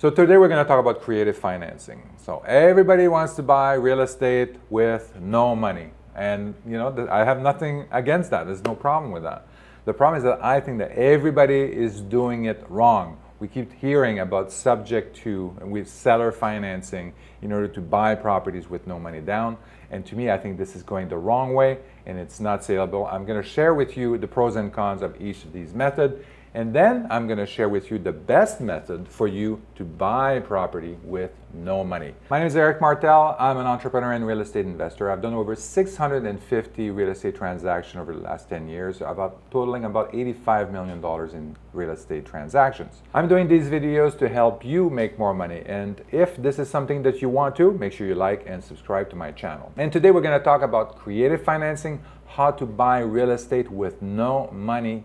So today we're going to talk about creative financing. So everybody wants to buy real estate with no money. And you know, I have nothing against that. There's no problem with that. The problem is that I think that everybody is doing it wrong. We keep hearing about subject to and with seller financing in order to buy properties with no money down. And to me, I think this is going the wrong way and it's not saleable. I'm going to share with you the pros and cons of each of these methods. And then I'm going to share with you the best method for you to buy property with no money. My name is Eric Martel. I'm an entrepreneur and real estate investor. I've done over 650 real estate transactions over the last 10 years, totaling about $85 million in real estate transactions. I'm doing these videos to help you make more money. And if this is something that you want to, make sure you like and subscribe to my channel. And today we're going to talk about creative financing, how to buy real estate with no money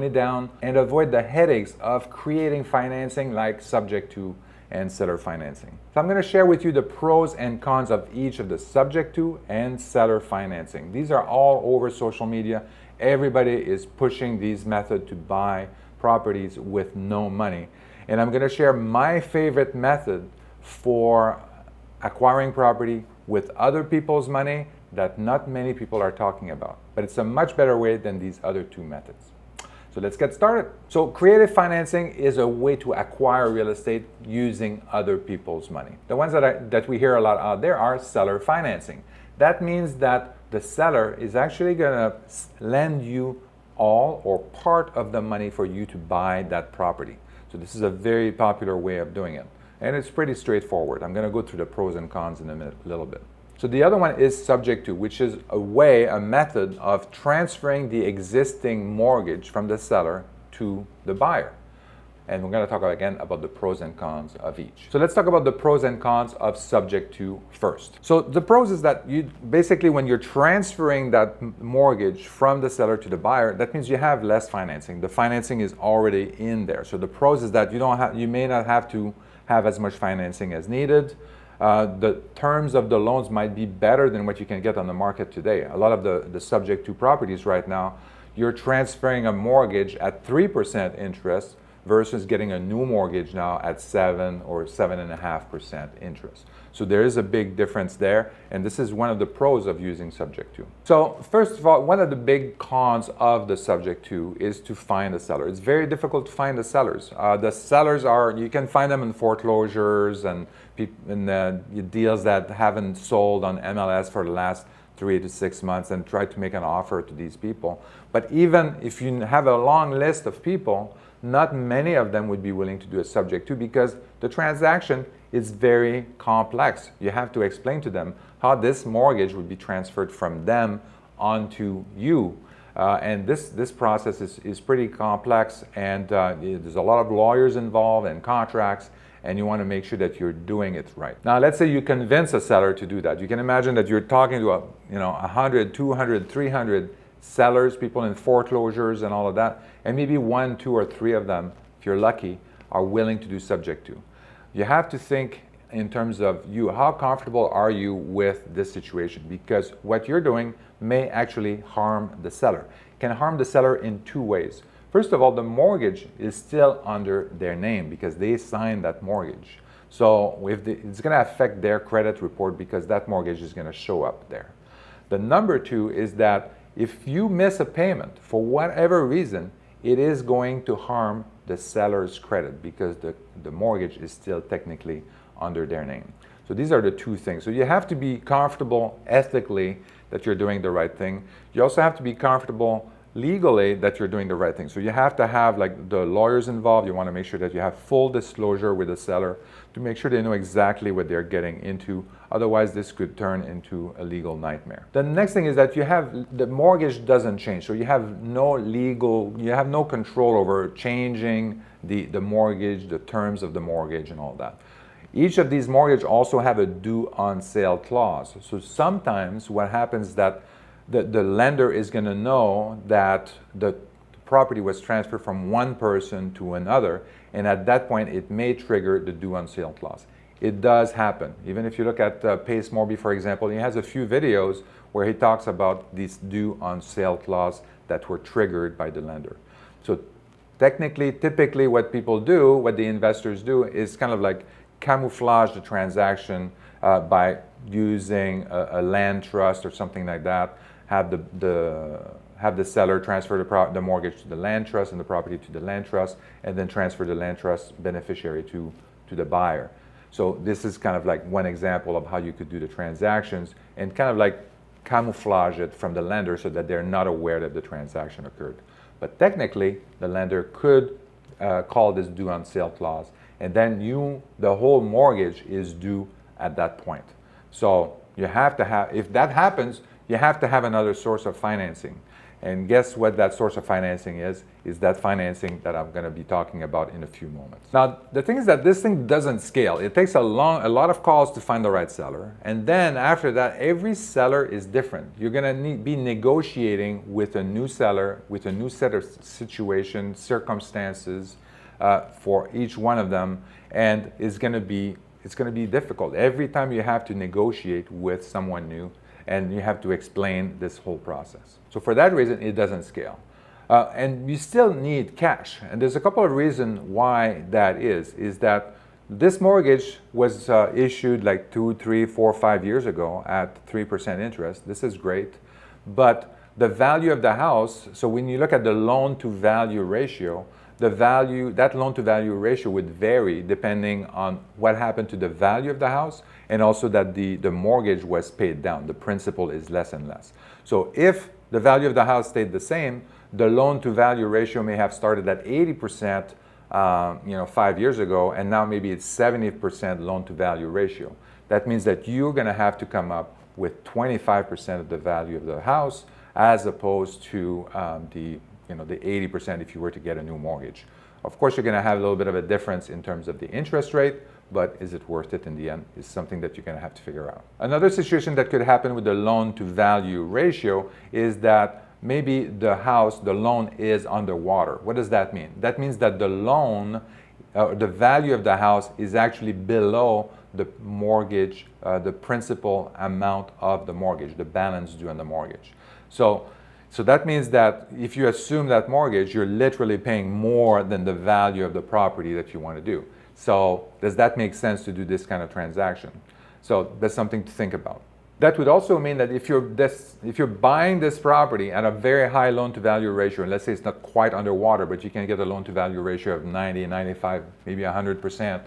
down, and avoid the headaches of creating financing like subject to and seller financing. So I'm going to share with you the pros and cons of each of the subject to and seller financing. These are all over social media. Everybody is pushing these methods to buy properties with no money. And I'm going to share my favorite method for acquiring property with other people's money that not many people are talking about. But it's a much better way than these other two methods. So let's get started. So creative financing is a way to acquire real estate using other people's money. The ones that we hear a lot out there are seller financing. That means that the seller is actually going to lend you all or part of the money for you to buy that property. So this is a very popular way of doing it. And it's pretty straightforward. I'm going to go through the pros and cons in a little bit. So the other one is subject to, which is a method of transferring the existing mortgage from the seller to the buyer. And we're going to talk again about the pros and cons of each. So let's talk about the pros and cons of subject to first. So the pros is that you basically, when you're transferring that mortgage from the seller to the buyer, that means you have less financing. The financing is already in there. So the pros is that you may not have to have as much financing as needed. The terms of the loans might be better than what you can get on the market today. A lot of the subject to properties right now, you're transferring a mortgage at 3% interest versus getting a new mortgage now at 7 or 7.5% interest. So there is a big difference there, and this is one of the pros of using subject to. So first of all, one of the big cons of the subject to is to find a seller. It's very difficult to find the sellers. The sellers you can find them in foreclosures and deals that haven't sold on MLS for the last 3 to 6 months and try to make an offer to these people. But even if you have a long list of people, not many of them would be willing to do a subject to because the transaction is very complex. You have to explain to them how this mortgage would be transferred from them onto you. And this process is pretty complex, and there's a lot of lawyers involved and contracts, and you want to make sure that you're doing it right. Now, let's say you convince a seller to do that. You can imagine that you're talking to 100, 200, 300 sellers, people in foreclosures and all of that, and maybe 1, 2, or 3 of them, if you're lucky, are willing to do subject to. You have to think in terms of how comfortable are you with this situation, because what you're doing may actually harm the seller. It can harm the seller in 2 ways. First of all, the mortgage is still under their name because they signed that mortgage. So it's going to affect their credit report because that mortgage is going to show up there. The number 2 is that if you miss a payment for whatever reason, it is going to harm the seller's credit because the mortgage is still technically under their name. So these are the 2 things. So you have to be comfortable ethically that you're doing the right thing. You also have to be comfortable legally that you're doing the right thing. So you have to have the lawyers involved. You want to make sure that you have full disclosure with the seller to make sure they know exactly what they're getting into. Otherwise, this could turn into a legal nightmare. The next thing is that the mortgage doesn't change. So you have no control over changing the mortgage, the terms of the mortgage and all that. Each of these mortgages also have a due on sale clause. So sometimes what happens is that the lender is going to know that the property was transferred from one person to another, and at that point it may trigger the due on sale clause. It does happen. Even if you look at Pace Morby, for example, he has a few videos where he talks about this due on sale clause that were triggered by the lender. So Technically, typically what people do, what the investors do, is kind of like camouflage the transaction by using a land trust or something like that, have the seller transfer the mortgage to the land trust and the property to the land trust, and then transfer the land trust beneficiary to the buyer. So this is kind of like one example of how you could do the transactions and kind of like camouflage it from the lender so that they're not aware that the transaction occurred. But technically, the lender could call this due on sale clause, and then the whole mortgage is due at that point. So you have to have, if that happens, you have to have another source of financing. And guess what that source of financing is that financing that I'm going to be talking about in a few moments. Now, the thing is that this thing doesn't scale. It takes a lot of calls to find the right seller. And then after that, every seller is different. You're going to be negotiating with a new seller, with a new set of situations, circumstances for each one of them. And it's going to be difficult. Every time you have to negotiate with someone new, and you have to explain this whole process. So for that reason, it doesn't scale. And you still need cash. And there's a couple of reasons why that is that this mortgage was issued like 2, 3, 4, 5 years ago at 3% interest. This is great. But the value of the house, so when you look at the loan to value ratio, that loan to value ratio would vary depending on what happened to the value of the house, and also that the mortgage was paid down. The principal is less and less. So if the value of the house stayed the same, the loan to value ratio may have started at 80% 5 years ago, and now maybe it's 70% loan to value ratio. That means that you're going to have to come up with 25% of the value of the house, as opposed to the 80% if you were to get a new mortgage. Of course, you're going to have a little bit of a difference in terms of the interest rate, but is it worth it in the end is something that you're going to have to figure out. Another situation that could happen with the loan to value ratio is that maybe the loan is underwater. What does that mean? That means that the loan, the value of the house is actually below the mortgage, the principal amount of the mortgage, the balance due on the mortgage. So that means that if you assume that mortgage, you're literally paying more than the value of the property that you want to do. So does that make sense to do this kind of transaction? So that's something to think about. That would also mean that if you're buying this property at a very high loan to value ratio, and let's say it's not quite underwater, but you can get a loan to value ratio of 90, 95, maybe 100%,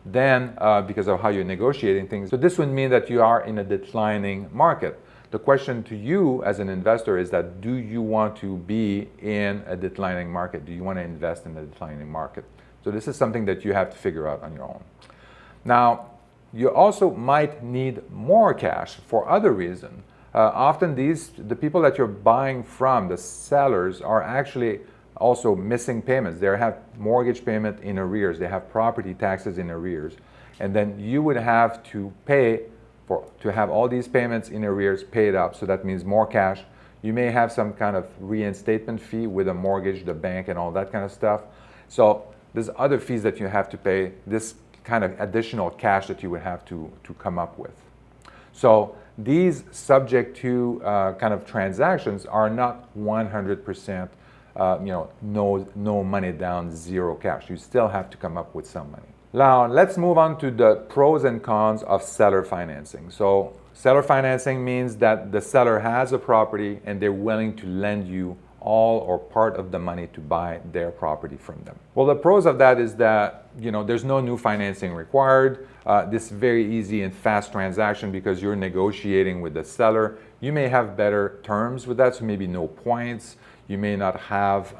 then because of how you're negotiating things. So this would mean that you are in a declining market. The question to you as an investor is that, do you want to be in a declining market? Do you want to invest in a declining market? So this is something that you have to figure out on your own. Now, you also might need more cash for other reasons. Often the people that you're buying from, the sellers, are actually also missing payments. They have mortgage payment in arrears. They have property taxes in arrears. And then you would have to pay to have all these payments in arrears paid up, so that means more cash. You may have some kind of reinstatement fee with a mortgage, the bank, and all that kind of stuff. So there's other fees that you have to pay, this kind of additional cash that you would have to come up with. So these subject to kind of transactions are not 100%, no money down, zero cash. You still have to come up with some money. Now, let's move on to the pros and cons of seller financing. So seller financing means that the seller has a property and they're willing to lend you all or part of the money to buy their property from them. Well, the pros of that is that there's no new financing required. This is very easy and fast transaction because you're negotiating with the seller. You may have better terms with that, so maybe no points. You may not have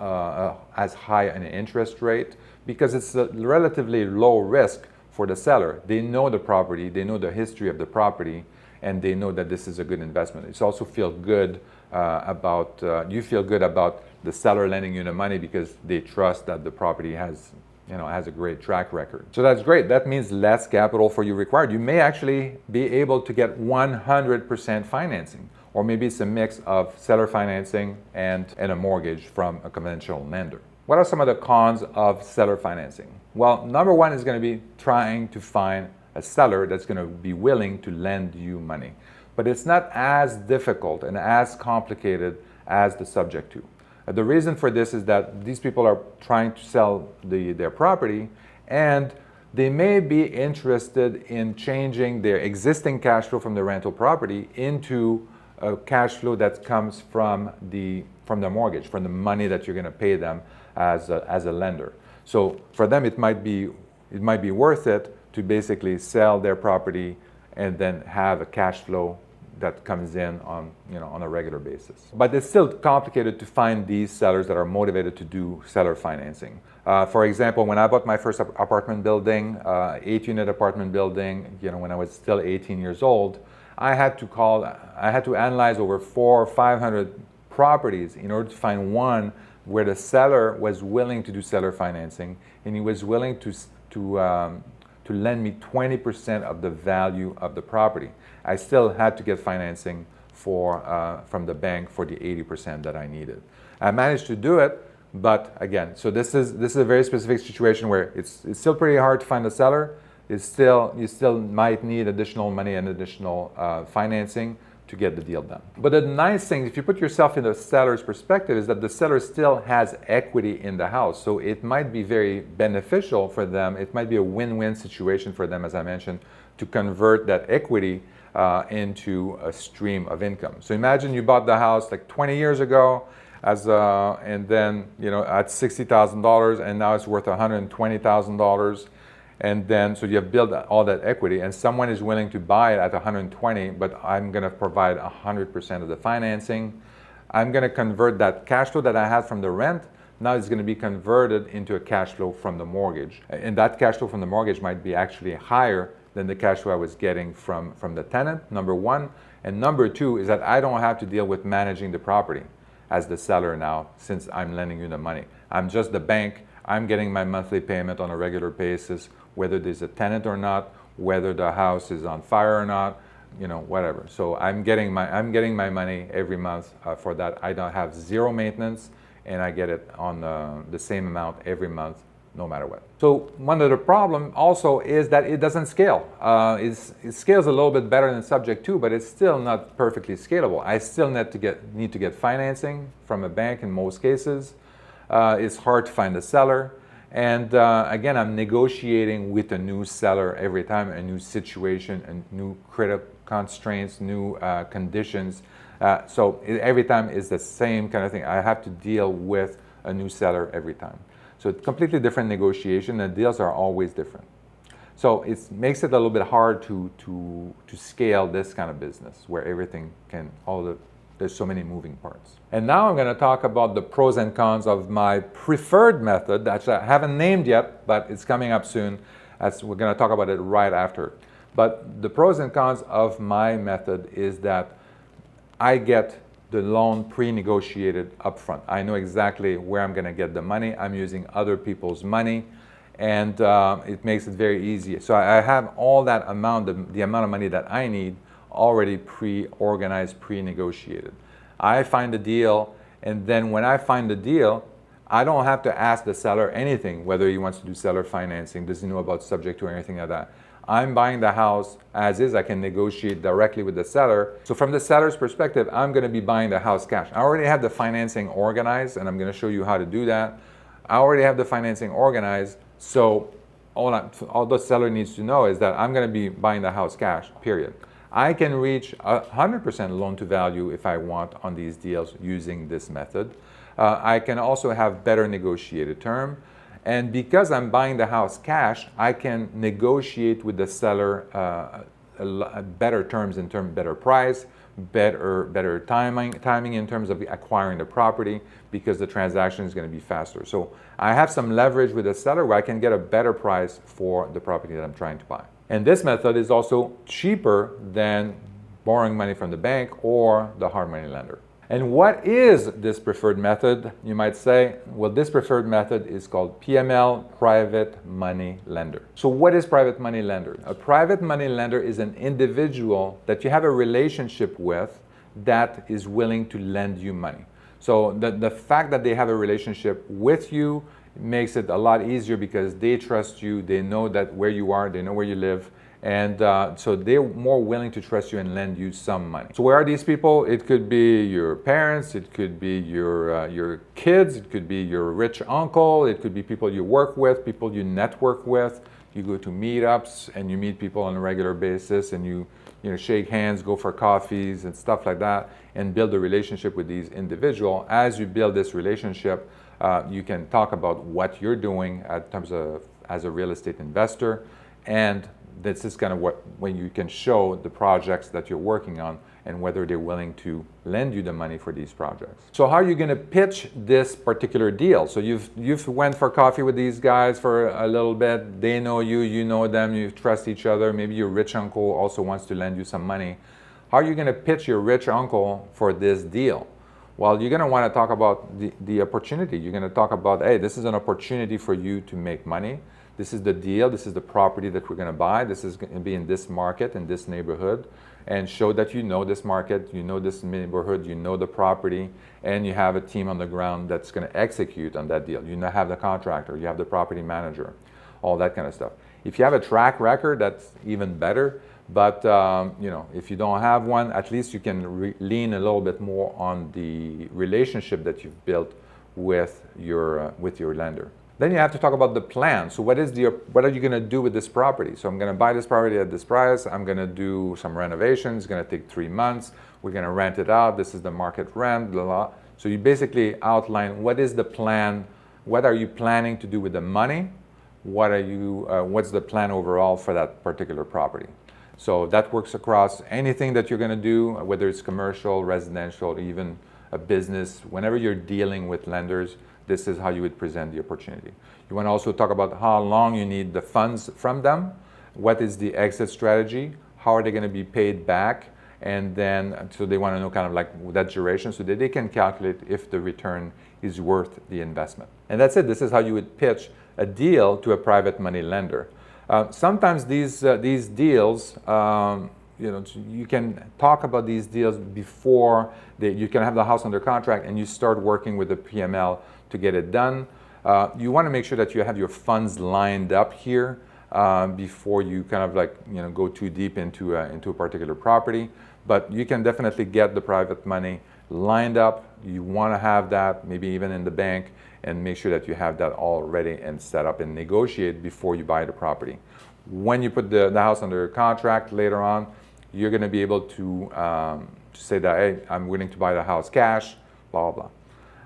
as high an interest rate because it's a relatively low risk for the seller. They know the property, they know the history of the property, and they know that this is a good investment. It's also feel good you feel good about the seller lending you the money because they trust that the property has a great track record. So that's great. That means less capital for you required. You may actually be able to get 100% financing, or maybe it's a mix of seller financing and a mortgage from a conventional lender. What are some of the cons of seller financing? Well, number one is going to be trying to find a seller that's going to be willing to lend you money. But it's not as difficult and as complicated as the subject to. The reason for this is that these people are trying to sell their property, and they may be interested in changing their existing cash flow from the rental property into a cash flow that comes from the mortgage, from the money that you're going to pay them as a lender. So for them, it might be worth it to basically sell their property and then have a cash flow that comes in on a regular basis. But it's still complicated to find these sellers that are motivated to do seller financing. For example, when I bought my first apartment building, 8-unit apartment building, when I was still 18 years old, I had to analyze over 400 or 500 properties in order to find one where the seller was willing to do seller financing, and he was willing to lend me 20% of the value of the property. I still had to get financing from the bank for the 80% that I needed. I managed to do it, but again, so this is a very specific situation where it's still pretty hard to find a seller. You still might need additional money and additional financing to get the deal done. But the nice thing, if you put yourself in the seller's perspective, is that the seller still has equity in the house. So it might be very beneficial for them. It might be a win-win situation for them, as I mentioned, to convert that equity into a stream of income. So imagine you bought the house like 20 years ago, and then at $60,000, and now it's worth $120,000. And then, so you have built all that equity, and someone is willing to buy it at 120, but I'm going to provide 100% of the financing. I'm going to convert that cash flow that I had from the rent. Now it's going to be converted into a cash flow from the mortgage. And that cash flow from the mortgage might be actually higher than the cash flow I was getting from the tenant, number one. And number two is that I don't have to deal with managing the property as the seller now, since I'm lending you the money. I'm just the bank. I'm getting my monthly payment on a regular basis, whether there's a tenant or not, whether the house is on fire or not, whatever. So I'm getting my money every month for that. I don't have zero maintenance, and I get it on the same amount every month, no matter what. So one of the problem also is that it doesn't scale. It scales a little bit better than Subject 2, but it's still not perfectly scalable. I still need to get financing from a bank in most cases. It's hard to find a seller. And again, I'm negotiating with a new seller every time, a new situation, and new credit constraints, new conditions. So every time is the same kind of thing. I have to deal with a new seller every time. So it's completely different negotiation, and deals are always different. So it makes it a little bit hard to scale this kind of business where everything there's so many moving parts. And now I'm going to talk about the pros and cons of my preferred method that I haven't named yet, but it's coming up soon, as we're going to talk about it right after. But the pros and cons of my method is that I get the loan pre-negotiated upfront. I know exactly where I'm going to get the money. I'm using other people's money, and it makes it very easy. So I have all that amount, the amount of money that I need, already pre-organized, pre-negotiated. I find a deal, and then when I find the deal, I don't have to ask the seller anything, whether he wants to do seller financing, does he know about Subject 2 or anything like that. I'm buying the house as is. I can negotiate directly with the seller. So from the seller's perspective, I'm going to be buying the house cash. I already have the financing organized, and I'm going to show you how to do that. I already have the financing organized, so all the seller needs to know is that I'm going to be buying the house cash, period. I can reach 100% loan to value if I want on these deals using this method. I can also have better negotiated term. And because I'm buying the house cash, I can negotiate with the seller better terms in terms of better price, better timing in terms of acquiring the property, because the transaction is going to be faster. So I have some leverage with the seller where I can get a better price for the property that I'm trying to buy. And this method is also cheaper than borrowing money from the bank or the hard money lender. And what is this preferred method? You might say, well, this preferred method is called PML Private Money Lender. So what is private money lender? A private money lender is an individual that you have a relationship with that is willing to lend you money. So the fact that they have a relationship with you makes it a lot easier because they trust you, they know that where you are, they know where you live, And so they're more willing to trust you and lend you some money. So where are these people? It could be your parents, it could be your kids, it could be your rich uncle, it could be people you work with, people you network with. You go to meetups and you meet people on a regular basis, and you shake hands, go for coffees and stuff like that, and build a relationship with these individuals. As you build this relationship, you can talk about what you're doing in terms of as a real estate investor, and this is kind of when you can show the projects that you're working on and whether they're willing to lend you the money for these projects. So how are you going to pitch this particular deal? So you've went for coffee with these guys for a little bit. They know you, you know them, you trust each other. Maybe your rich uncle also wants to lend you some money. How are you going to pitch your rich uncle for this deal? Well, you're going to want to talk about the opportunity. You're going to talk about, hey, this is an opportunity for you to make money. This is the deal, this is the property that we're going to buy, this is going to be in this market, in this neighborhood, and show that you know this market, you know this neighborhood, you know the property, and you have a team on the ground that's going to execute on that deal. You have the contractor, you have the property manager, all that kind of stuff. If you have a track record, that's even better, but if you don't have one, at least you can lean a little bit more on the relationship that you've built with your lender. Then you have to talk about the plan. So what are you going to do with this property? So I'm going to buy this property at this price. I'm going to do some renovations. It's going to take 3 months. We're going to rent it out. This is the market rent, blah, blah. So you basically outline what is the plan. What are you planning to do with the money? What's the plan overall for that particular property? So that works across anything that you're going to do, whether it's commercial, residential, even a business. Whenever you're dealing with lenders, this is how you would present the opportunity. You want to also talk about how long you need the funds from them, what is the exit strategy, how are they going to be paid back, and then so they want to know kind of like that duration so that they can calculate if the return is worth the investment. And that's it. This is how you would pitch a deal to a private money lender. Sometimes these deals, you can talk about these deals before you can have the house under contract and you start working with the PML to get it done. You want to make sure that you have your funds lined up here before you kind of go too deep into a particular property. But you can definitely get the private money lined up. You want to have that maybe even in the bank, and make sure that you have that all ready and set up and negotiate before you buy the property. When you put the house under contract later on, you're going to be able to say that, hey, I'm willing to buy the house cash, blah, blah,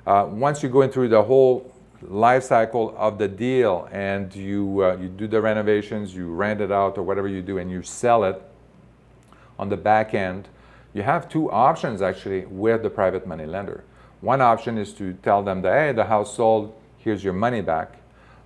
blah. Once you're going through the whole life cycle of the deal and you do the renovations, you rent it out or whatever you do, and you sell it on the back end, you have 2 options actually with the private money lender. One option is to tell them that, hey, the house sold, here's your money back.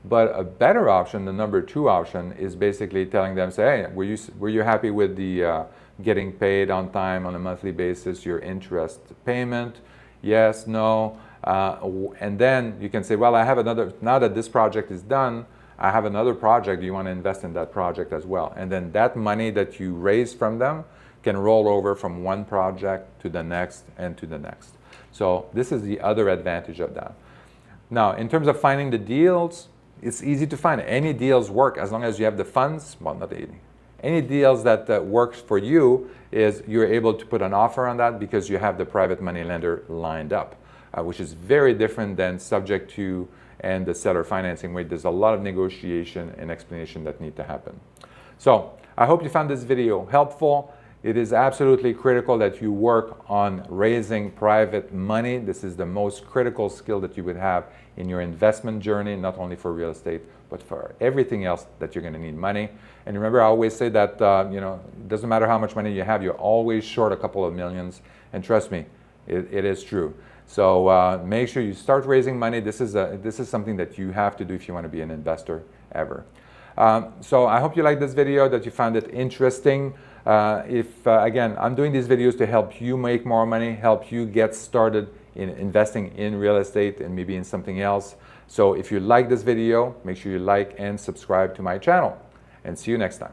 But a better option, the number 2 option, is basically telling them, say, hey, were you happy with the getting paid on time on a monthly basis, your interest payment? Yes, no. And then you can say, well, I have another, now that this project is done, I have another project. Do you want to invest in that project as well? And then that money that you raise from them can roll over from one project to the next and to the next. So this is the other advantage of that. Now, in terms of finding the deals, it's easy to find. Any deals work as long as you have the funds. Well, not any deals that works for you is you're able to put an offer on that because you have the private money lender lined up, which is very different than subject to and the seller financing, where there's a lot of negotiation and explanation that need to happen. So I hope you found this video helpful. It is absolutely critical that you work on raising private money. This is the most critical skill that you would have in your investment journey, not only for real estate, but for everything else that you're going to need money. And remember, I always say that it doesn't matter how much money you have, you're always short a couple of millions. And trust me, it is true. So make sure you start raising money. This is something that you have to do if you want to be an investor ever. So I hope you liked this video, that you found it interesting. Again, I'm doing these videos to help you make more money, help you get started in investing in real estate and maybe in something else. So if you like this video, make sure you like and subscribe to my channel, and see you next time.